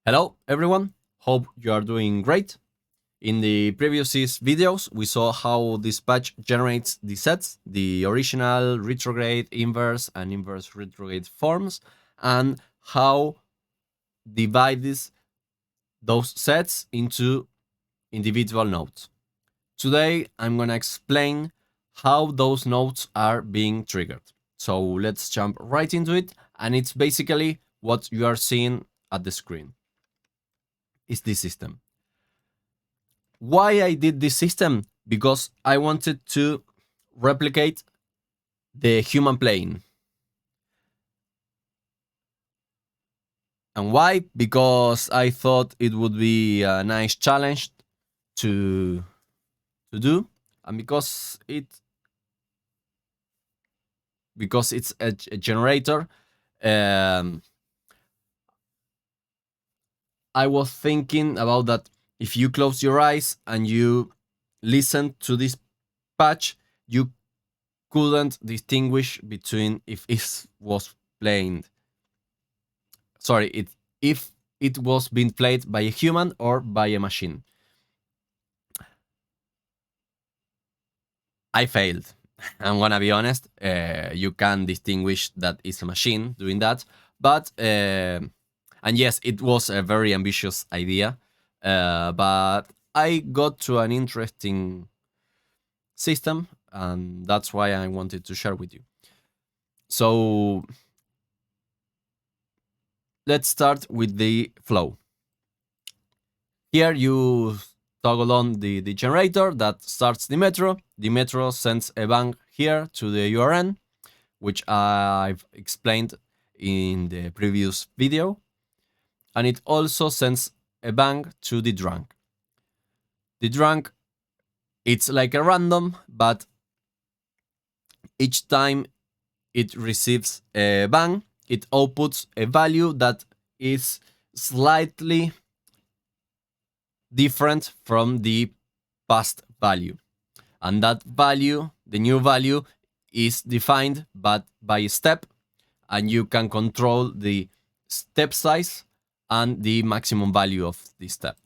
Hello everyone, hope you are doing great. In the previous videos, we saw how this patch generates the sets, the original, retrograde, inverse, and inverse retrograde forms, and how divides those sets into individual nodes. Today, I'm gonna explain how those nodes are being triggered. So let's jump right into it, and it's basically what you are seeing at the screen. Is this system. Why I did this system? Because I wanted to replicate the human plane. And why? Because I thought it would be a nice challenge to do, and because it's a generator. I was thinking about that if you close your eyes and you listen to this patch, you couldn't distinguish between if it was playing. Sorry, if it was being played by a human or by a machine. I failed. I'm gonna be honest. You can distinguish that it's a machine doing that, but and yes, it was a very ambitious idea, but I got to an interesting system, and that's why I wanted to share with you. So let's start with the flow. Here you toggle on the generator that starts the metro. The metro sends a bang here to the URN, which I've explained in the previous video. And it also sends a bang to the drunk. The drunk, it's like a random, but each time it receives a bang, it outputs a value that is slightly different from the past value. And that value, the new value, is defined but by a step, and you can control the step size and the maximum value of the step.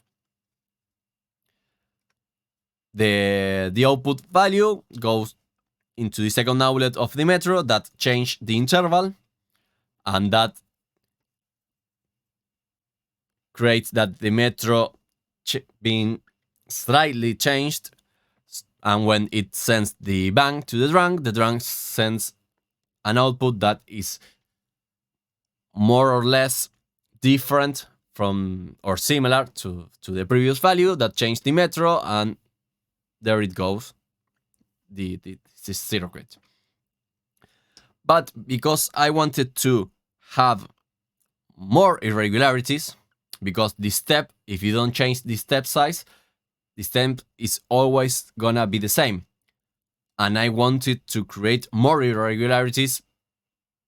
The output value goes into the second outlet of the metro that change the interval, and that creates that the metro being slightly changed, and when it sends the bang to the drunk sends an output that is more or less different from or similar to the previous value that changed the metro, and there it goes, the zero grid. But because I wanted to have more irregularities, because the step, if you don't change the step size, the step is always gonna be the same. And I wanted to create more irregularities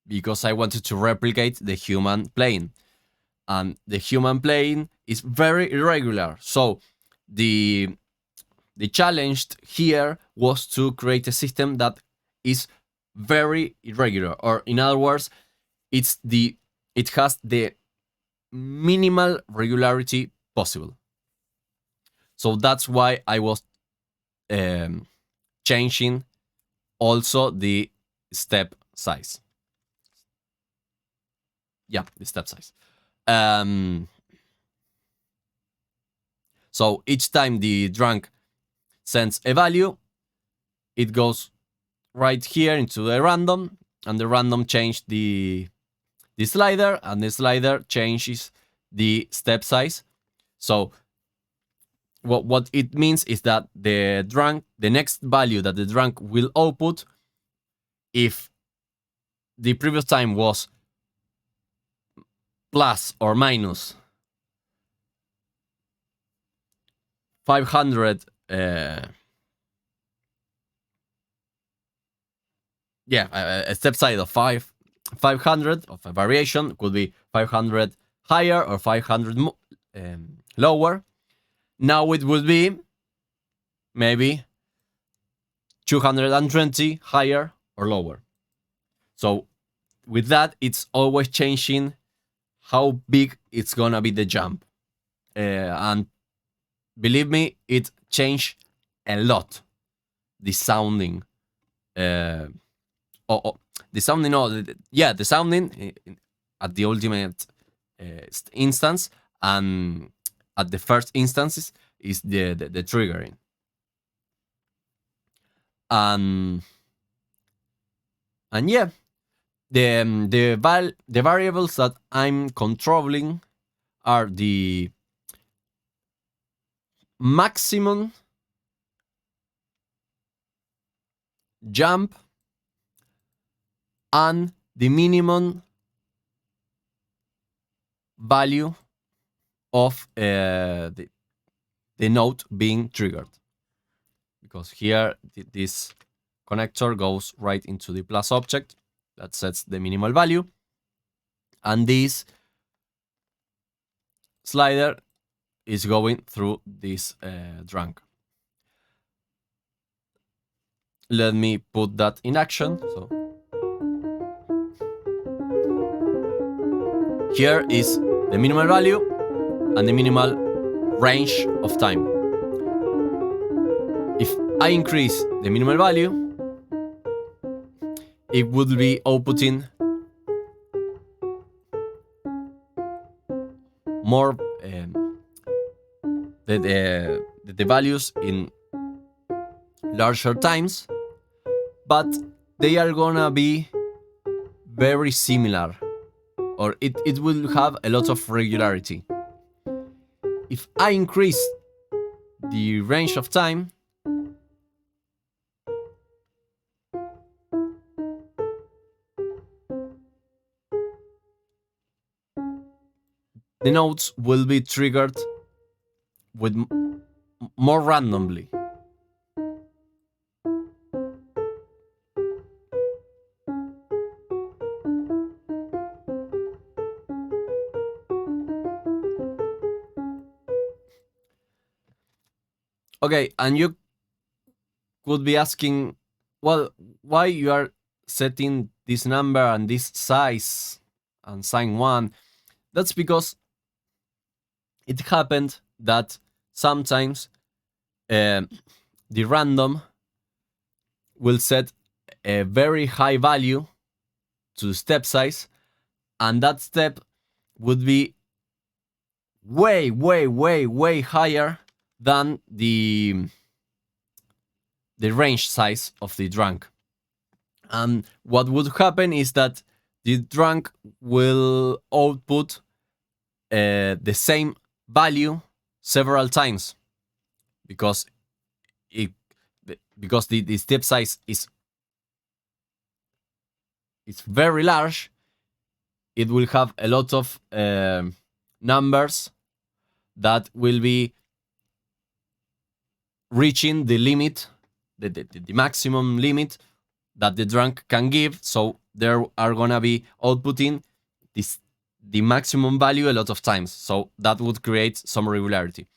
because I wanted to replicate the human plane. And the human plane is very irregular. So the challenge here was to create a system that is very irregular, or in other words, it has the minimal regularity possible. So that's why I was changing also the step size. Yeah, the step size. So each time the drunk sends a value, it goes right here into the random, and the random changes the slider, and the slider changes the step size. So what it means is that the next value that the drunk will output, if the previous time was plus or minus 500, a step size of 500 of a variation could be 500 higher or 500 lower. Now it would be maybe 220 higher or lower. So with that, it's always changing how big it's gonna be the jump. And believe me, it changed a lot. The sounding. The sounding, no, the sounding at the ultimate instance, and at the first instances is the triggering. And yeah, the variables that I'm controlling are the maximum jump and the minimum value of the node being triggered. Because here this connector goes right into the plus object that sets the minimal value, and this slider is going through this drunk. Let me put that in action. So here is the minimal value and the minimal range of time. If I increase the minimal value, it would be outputting more the values in larger times, but they are gonna be very similar, or it will have a lot of regularity. If I increase the range of time, the nodes will be triggered with more randomly. Okay, and you could be asking, well, why you are setting this number and this size and sign 1? That's because it happened that sometimes the random will set a very high value to the step size, and that step would be way, way, way, way higher than the range size of the drunk. And what would happen is that the drunk will output the same value several times, because the step size is very large. It will have a lot of numbers that will be reaching the limit, the maximum limit that the drunk can give. So there are gonna be outputting the maximum value a lot of times. So that would create some regularity.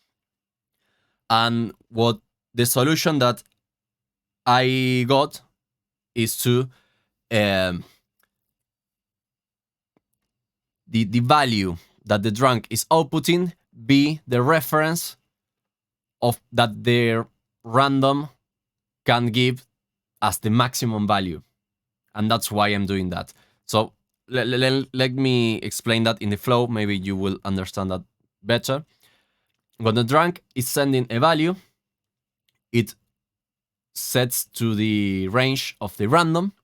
And what the solution that I got is to the value that the drunk is outputting be the reference of that their random can give as the maximum value. And that's why I'm doing that. So let me explain that in the flow. Maybe you will understand that better. When the drunk is sending a value, it sets to the range of the random,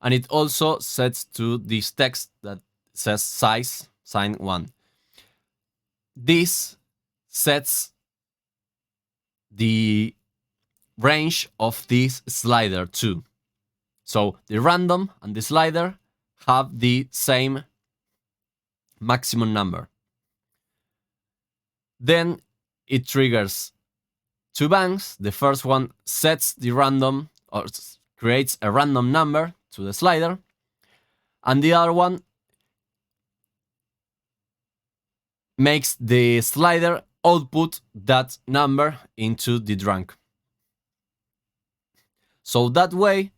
and it also sets to this text that says size, sign 1. This sets the range of this slider too. So the random and the slider have the same maximum number. Then it triggers 2 bangs. The first one sets the random, or creates a random number to the slider, and the other one makes the slider output that number into the drunk. So that way,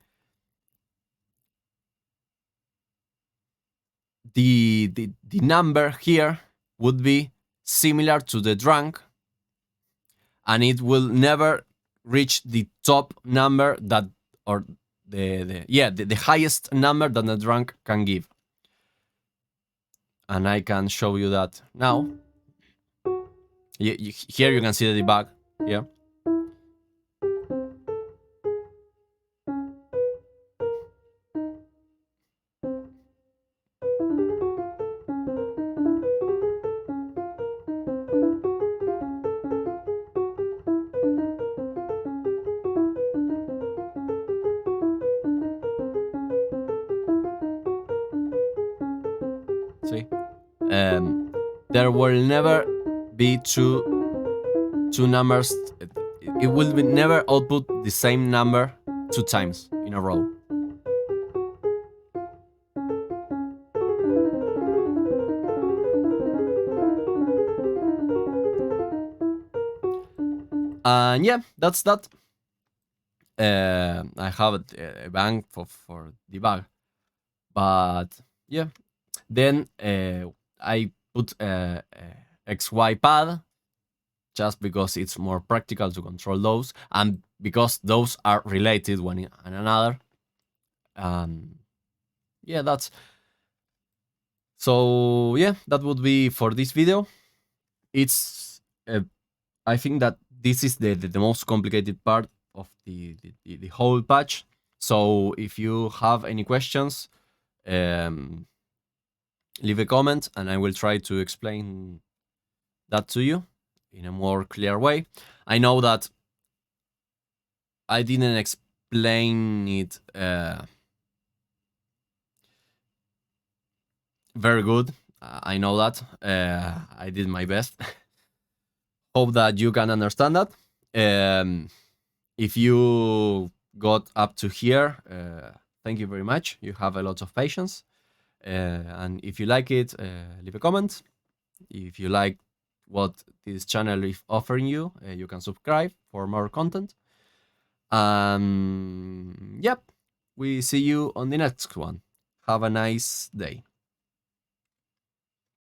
the number here would be similar to the drunk, and it will never reach the top number that, or the highest number that the drunk can give. And I can show you that now. Here you can see the debug here. See, there will never be two numbers. It will never output the same number 2 times in a row. And yeah, that's that. I have a bank for debug, but yeah. Then I put a XY pad just because it's more practical to control those, and because those are related one and another. Yeah, that's so. Yeah, that would be for this video. It's I think that this is the most complicated part of the whole patch. So if you have any questions, leave a comment and I will try to explain that to you in a more clear way. I know that I didn't explain it very good. I know that. I did my best. Hope that you can understand that. If you got up to here, thank you very much. You have a lot of patience. And if you like it, leave a comment. If you like what this channel is offering you, you can subscribe for more content. Yep, we see you on the next one. Have a nice day.